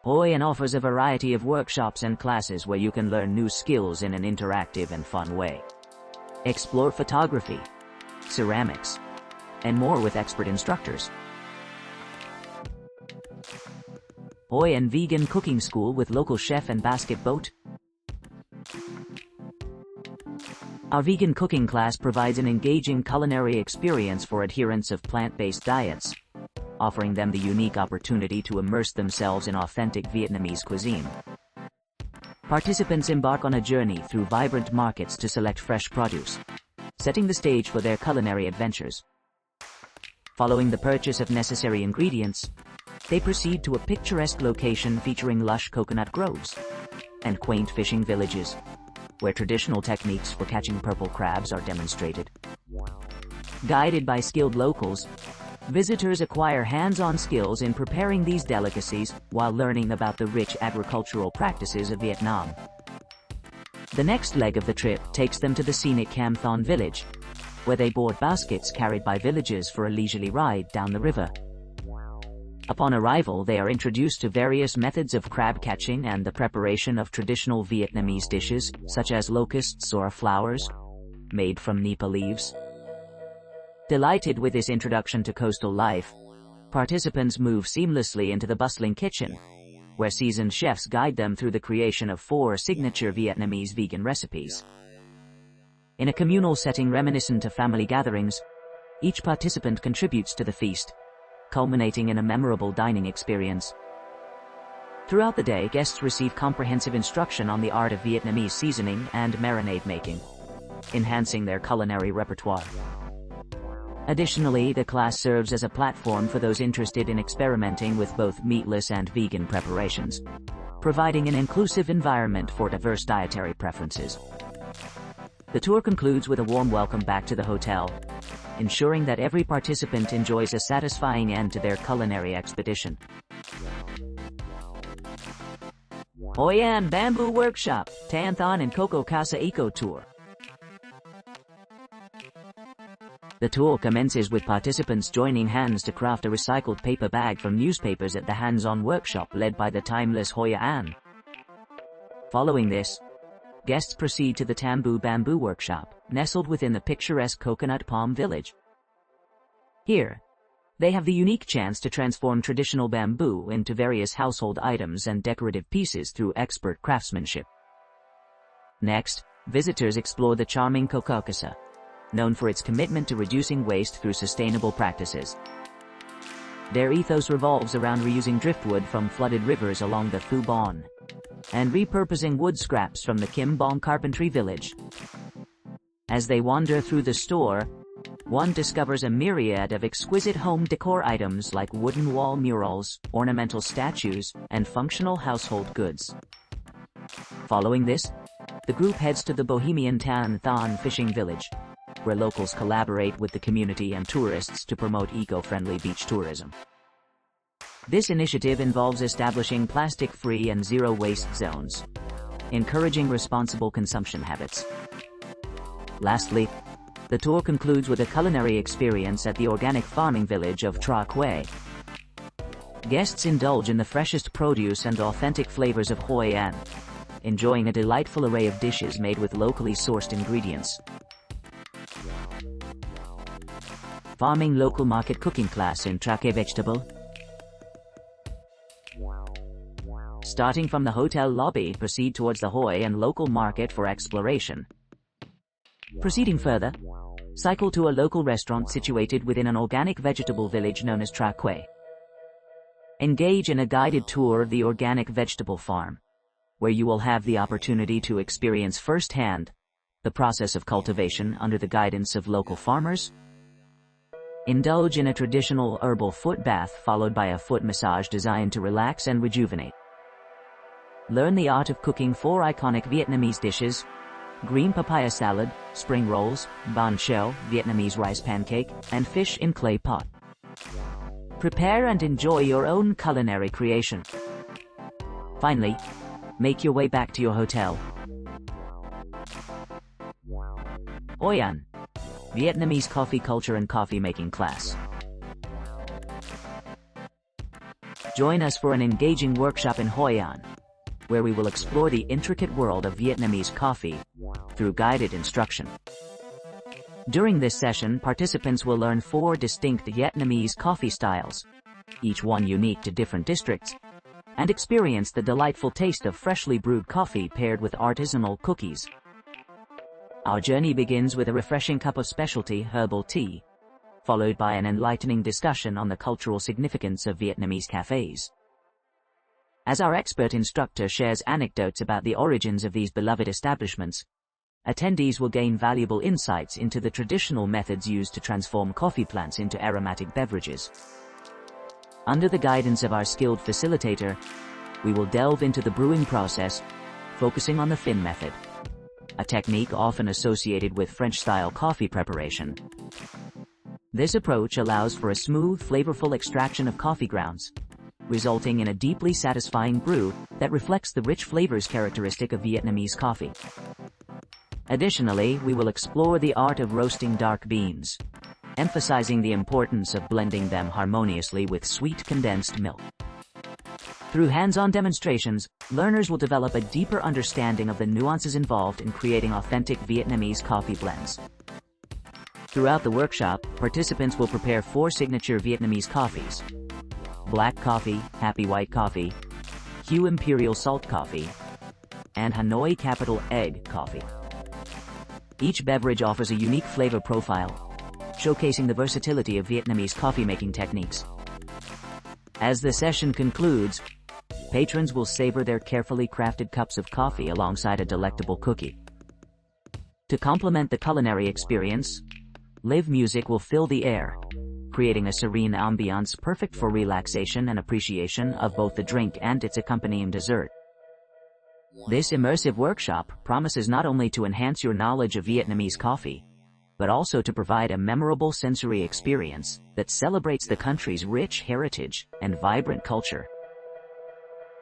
Hoi An offers a variety of workshops and classes where you can learn new skills in an interactive and fun way. Explore photography, ceramics, and more with expert instructors. Hoi An Vegan Cooking School with local chef and basket boat. Our vegan cooking class provides an engaging culinary experience for adherents of plant-based diets, offering them the unique opportunity to immerse themselves in authentic Vietnamese cuisine. Participants embark on a journey through vibrant markets to select fresh produce, setting the stage for their culinary adventures. Following the purchase of necessary ingredients, they proceed to a picturesque location featuring lush coconut groves and quaint fishing villages, where traditional techniques for catching purple crabs are demonstrated. Guided by skilled locals, visitors acquire hands-on skills in preparing these delicacies while learning about the rich agricultural practices of Vietnam. The next leg of the trip takes them to the scenic Cam Thon village, where they board baskets carried by villagers for a leisurely ride down the river. Upon arrival, they are introduced to various methods of crab catching and the preparation of traditional Vietnamese dishes, such as locusts or flowers, made from nipa leaves. Delighted with this introduction to coastal life, participants move seamlessly into the bustling kitchen, where seasoned chefs guide them through the creation of 4 signature Vietnamese vegan recipes. In a communal setting reminiscent of family gatherings, each participant contributes to the feast, culminating in a memorable dining experience. Throughout the day, guests receive comprehensive instruction on the art of Vietnamese seasoning and marinade making, enhancing their culinary repertoire. Additionally, the class serves as a platform for those interested in experimenting with both meatless and vegan preparations, providing an inclusive environment for diverse dietary preferences. The tour concludes with a warm welcome back to the hotel, ensuring that every participant enjoys a satisfying end to their culinary expedition. Hoi An Bamboo Workshop, Thanh Thanh and Coco Casa Eco Tour. The tour commences with participants joining hands to craft a recycled paper bag from newspapers at the hands-on workshop led by the timeless Hoi An. Following this, guests proceed to the Tambu Bamboo Workshop, nestled within the picturesque Coconut Palm Village. Here, they have the unique chance to transform traditional bamboo into various household items and decorative pieces through expert craftsmanship. Next, visitors explore the charming Coco, known for its commitment to reducing waste through sustainable practices. Their ethos revolves around reusing driftwood from flooded rivers along the Thu Bon and repurposing wood scraps from the Kim Bong Carpentry Village. As they wander through the store, one discovers a myriad of exquisite home decor items like wooden wall murals, ornamental statues, and functional household goods. Following this, the group heads to the Bohemian Thanh Thanh fishing village, where locals collaborate with the community and tourists to promote eco-friendly beach tourism. This initiative involves establishing plastic-free and zero-waste zones, encouraging responsible consumption habits. Lastly, the tour concludes with a culinary experience at the organic farming village of Tra Quay. Guests indulge in the freshest produce and authentic flavors of Hoi An, enjoying a delightful array of dishes made with locally sourced ingredients. Farming Local Market Cooking Class in Tra Quay Vegetable. Starting from the hotel lobby, proceed towards the Hoi An local market for exploration. Proceeding further, cycle to a local restaurant situated within an organic vegetable village known as Tra Quay. Engage in a guided tour of the organic vegetable farm, where you will have the opportunity to experience firsthand the process of cultivation under the guidance of local farmers. Indulge in a traditional herbal foot bath followed by a foot massage designed to relax and rejuvenate. Learn the art of cooking 4 iconic Vietnamese dishes: green papaya salad, spring rolls, bánh xèo, Vietnamese rice pancake, and fish in clay pot. Prepare and enjoy your own culinary creation. Finally, make your way back to your hotel. Hoi An, Vietnamese coffee culture and coffee making class. Join us for an engaging workshop in Hoi An, where we will explore the intricate world of Vietnamese coffee through guided instruction. During this session, participants will learn 4 distinct Vietnamese coffee styles, each one unique to different districts, and experience the delightful taste of freshly brewed coffee paired with artisanal cookies. Our journey begins with a refreshing cup of specialty herbal tea, followed by an enlightening discussion on the cultural significance of Vietnamese cafes. As our expert instructor shares anecdotes about the origins of these beloved establishments, attendees will gain valuable insights into the traditional methods used to transform coffee plants into aromatic beverages. Under the guidance of our skilled facilitator, we will delve into the brewing process, focusing on the fin method, a technique often associated with French-style coffee preparation. This approach allows for a smooth, flavorful extraction of coffee grounds, resulting in a deeply satisfying brew that reflects the rich flavors characteristic of Vietnamese coffee. Additionally, we will explore the art of roasting dark beans, emphasizing the importance of blending them harmoniously with sweet condensed milk. Through hands-on demonstrations, learners will develop a deeper understanding of the nuances involved in creating authentic Vietnamese coffee blends. Throughout the workshop, participants will prepare 4 signature Vietnamese coffees: black coffee, happy white coffee, Hue imperial salt coffee, and Hanoi capital egg coffee. Each beverage offers a unique flavor profile, showcasing the versatility of Vietnamese coffee-making techniques. As the session concludes, patrons will savor their carefully crafted cups of coffee alongside a delectable cookie. To complement the culinary experience, live music will fill the air, creating a serene ambiance perfect for relaxation and appreciation of both the drink and its accompanying dessert. This immersive workshop promises not only to enhance your knowledge of Vietnamese coffee, but also to provide a memorable sensory experience that celebrates the country's rich heritage and vibrant culture.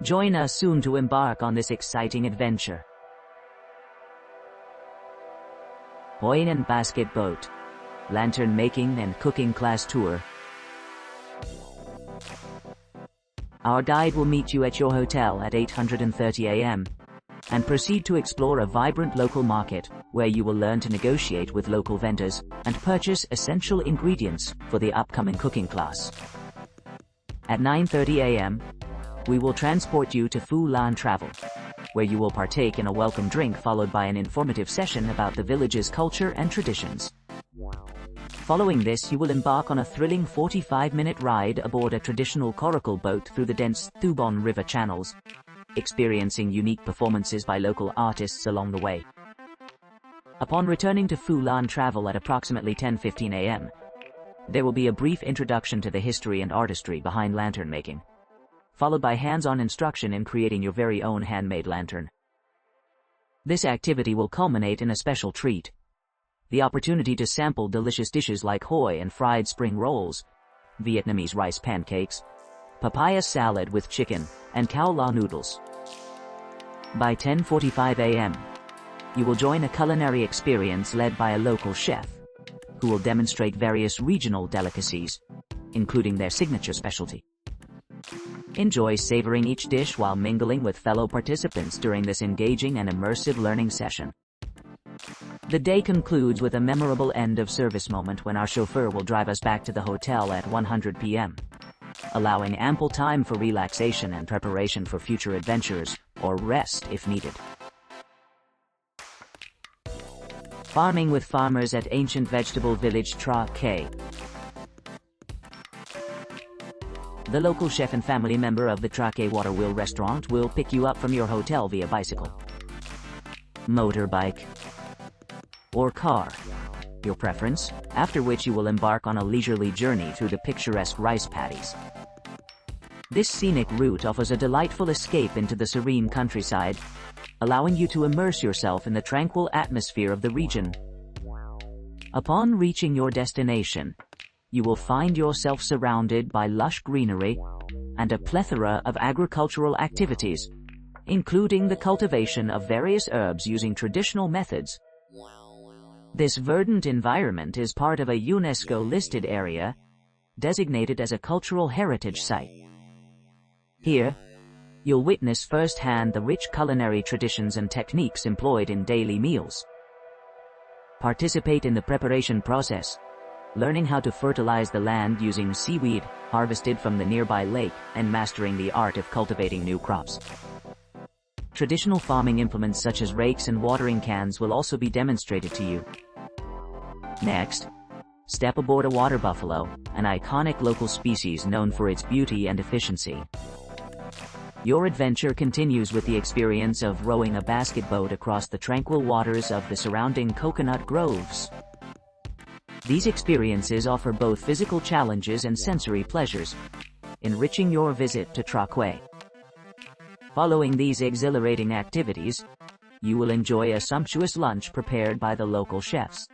Join us soon to embark on this exciting adventure. Hoi An Basket Boat, Lantern Making and Cooking Class Tour. Our guide will meet you at your hotel at 8:30 a.m. and proceed to explore a vibrant local market where you will learn to negotiate with local vendors and purchase essential ingredients for the upcoming cooking class. At 9:30 a.m., we will transport you to Phu Lan Travel, where you will partake in a welcome drink followed by an informative session about the village's culture and traditions. Following this, you will embark on a thrilling 45-minute ride aboard a traditional coracle boat through the dense Thu Bon River channels, experiencing unique performances by local artists along the way. Upon returning to Phu Lan Travel at approximately 10:15 a.m., there will be a brief introduction to the history and artistry behind lantern making, followed by hands-on instruction in creating your very own handmade lantern. This activity will culminate in a special treat: the opportunity to sample delicious dishes like hoi and fried spring rolls, Vietnamese rice pancakes, papaya salad with chicken, and cao la noodles. By 10:45 a.m., you will join a culinary experience led by a local chef, who will demonstrate various regional delicacies, including their signature specialty. Enjoy savoring each dish while mingling with fellow participants during this engaging and immersive learning session. The day concludes with a memorable end-of-service moment when our chauffeur will drive us back to the hotel at 1:00 p.m., allowing ample time for relaxation and preparation for future adventures, or rest if needed. Farming with farmers at ancient vegetable village Tra Ke. The local chef and family member of the Tra Ke Water Wheel restaurant will pick you up from your hotel via bicycle, motorbike, or car, your preference, after which you will embark on a leisurely journey through the picturesque rice paddies. This scenic route offers a delightful escape into the serene countryside, allowing you to immerse yourself in the tranquil atmosphere of the region. Upon reaching your destination, you will find yourself surrounded by lush greenery and a plethora of agricultural activities, including the cultivation of various herbs using traditional methods. This verdant environment is part of a UNESCO-listed area, designated as a cultural heritage site. Here, you'll witness firsthand the rich culinary traditions and techniques employed in daily meals. Participate in the preparation process, learning how to fertilize the land using seaweed harvested from the nearby lake and mastering the art of cultivating new crops. Traditional farming implements such as rakes and watering cans will also be demonstrated to you. Next, step aboard a water buffalo, an iconic local species known for its beauty and efficiency. Your adventure continues with the experience of rowing a basket boat across the tranquil waters of the surrounding coconut groves. These experiences offer both physical challenges and sensory pleasures, enriching your visit to Traquay. Following these exhilarating activities, you will enjoy a sumptuous lunch prepared by the local chefs.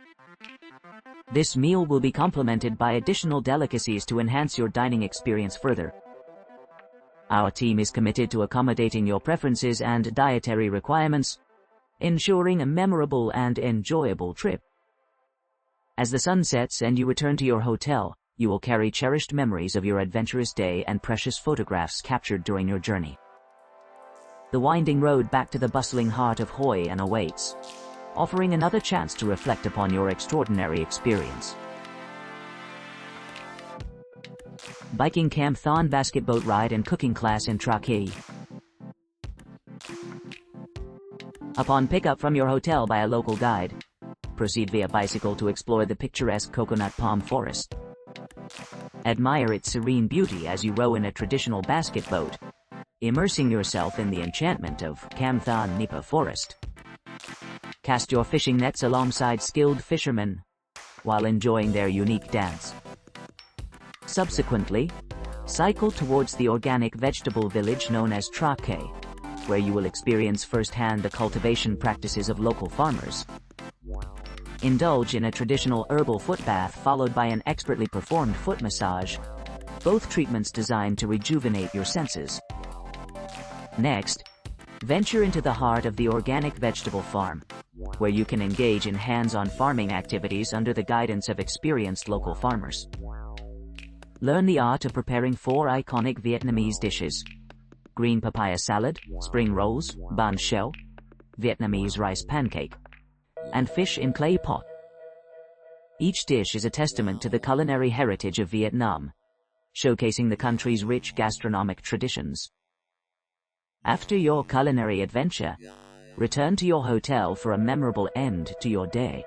This meal will be complemented by additional delicacies to enhance your dining experience further. Our team is committed to accommodating your preferences and dietary requirements, ensuring a memorable and enjoyable trip. As the sun sets and you return to your hotel, you will carry cherished memories of your adventurous day and precious photographs captured during your journey. The winding road back to the bustling heart of Hoi An awaits, offering another chance to reflect upon your extraordinary experience. Biking Camp Basket Boat Ride and Cooking Class in Traquay. Upon pickup from your hotel by a local guide, proceed via bicycle to explore the picturesque coconut palm forest. Admire its serene beauty as you row in a traditional basket boat, immersing yourself in the enchantment of Cam Nipa Forest. Cast your fishing nets alongside skilled fishermen while enjoying their unique dance. Subsequently, cycle towards the organic vegetable village known as Traquay, where you will experience firsthand the cultivation practices of local farmers. Indulge in a traditional herbal foot bath followed by an expertly performed foot massage, both treatments designed to rejuvenate your senses. Next, venture into the heart of the organic vegetable farm, where you can engage in hands-on farming activities under the guidance of experienced local farmers. Learn the art of preparing 4 iconic Vietnamese dishes: green papaya salad, spring rolls, banh xeo, Vietnamese rice pancake, and fish in clay pot. Each dish is a testament to the culinary heritage of Vietnam, showcasing the country's rich gastronomic traditions. After your culinary adventure, return to your hotel for a memorable end to your day.